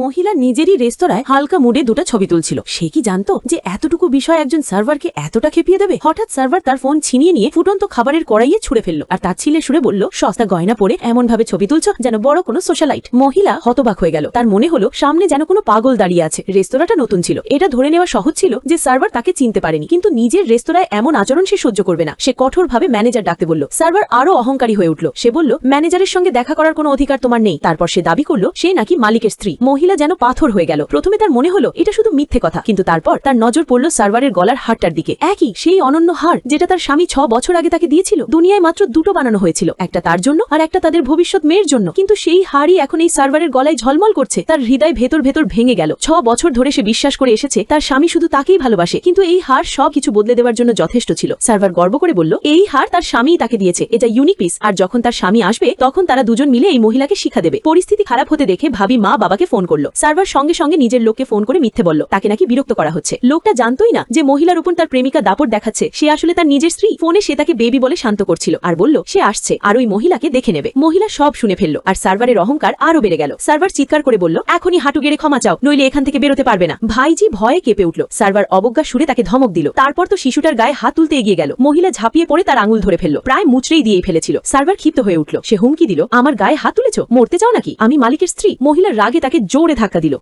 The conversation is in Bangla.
মহিলা নিজেরই রেস্তোরাঁয় হালকা মুডে দুটো ছবি তুলছিল। সে কি জানতো যে এতটুকু বিষয় একজন সার্ভারকে এতটা খেপিয়ে দেবে? হঠাৎ সার্ভার তার ফোন ছিনিয়ে নিয়ে ফুটন্ত খাবারের কড়াইয়ে ছুড়ে ফেললো আর তার ছিলে সুরে বলল, সস্তা গয়না পরে এমন ভাবে ছবি তুলছ যেন বড় কোনো সোশ্যালাইট। মহিলা হতবাক হয়ে গেল। তার মনে হলো সামনে যেন কোনো পাগল দাঁড়িয়ে আছে। রেস্তোরাঁটা নতুন ছিল, এটা ধরে নেওয়া সহজ ছিল যে সার্ভার তাকে চিনতে পারেনি, কিন্তু নিজের রেস্তোরাঁয় এমন আচরণ সে সহ্য করবে না। সে কঠোরভাবে ম্যানেজার ডাকতে বলল। সার্ভার আরো অহংকারী হয়ে উঠল। সে বলল, ম্যানেজারের সঙ্গে দেখা করার কোনো অধিকার তোমার নেই। তারপর সে দাবি করলো সে নাকি মালিকের স্ত্রী। মহিলা যেন পাথর হয়ে গেল। প্রথমে তার মনে হলো এটা শুধু মিথ্যে কথা, কিন্তু তারপর তার নজর পড়ল সার্ভারের গলার হারটার দিকে। একই সেই অনন্য হার যেটা তার স্বামী 6 বছর আগে তাকে দিয়েছিল। দুনিয়ায় মাত্র দুটো বানানো হয়েছিল, একটা তার জন্য আর একটা তাদের ভবিষ্যৎ মেয়ের জন্য, কিন্তু সেই হারই এখন এই সার্ভারের গলায় ঝলমল করছে। তার হৃদয় ভেতর ভেতর ভেঙে গেল। 6 বছর ধরে সে বিশ্বাস করে এসেছে তার স্বামী শুধু তাকেই ভালোবাসে, কিন্তু এই হার সব কিছু বদলে দেওয়ার জন্য যথেষ্ট ছিল। সার্ভার গর্ব করে বলল, এই হার তার স্বামীই তাকে দিয়েছে, এটা ইউনিক পিস, আর যখন তার স্বামী আসবে তখন তারা দুজন মিলে এই মহিলাকে শিক্ষা দেবে। পরিস্থিতি খারাপ হতে দেখে ভাবি মা বাবাকে ফোন করলো। সার্ভার সঙ্গে সঙ্গে নিজের লোককে ফোন করে মিথ্যে বলল, তাকে নাকি বিরক্ত করা হচ্ছে। লোকটা জানতোই না যে মহিলার উপর তার প্রেমিকা দাপট দেখাচ্ছে, সে আসলে তার নিজের স্ত্রী। ফোনে সে তাকে বেবি বলে শান্ত করছিল আর বলল সে আসছে আর ওই মহিলাকে দেখে নেবে। মহিলা সব শুনে ফেললো আর সার্ভারের অহংকার আরো বেড়ে গেল। সার্ভার চিৎকার করে বলল, এখনই হাঁটু গেড়ে ক্ষমা চাও, নইলে এখান থেকে বেরোতে পারবে না। ভাইজি ভয়ে কেঁপে উঠল। সার্ভার অবজ্ঞা সুরে তাকে ধমক দিল। তারপর তো শিশুটার গায়ে হাত তুলতে এগিয়ে গেল। মহিলা ঝাঁপিয়ে পড়ে তার আঙুল ধরে ফেলল, প্রায় মুচড়েই দিয়েই ফেলেছিল। সার্ভার ক্ষিপ্ত হয়ে উঠল। সে হুমকি দিল, আমার গায়ে হাত তুলেছ, মরতে চাও নাকি? আমি মালিকের স্ত্রী। মহিলার রাগে তাকে জোরে ধাক্কা দিল।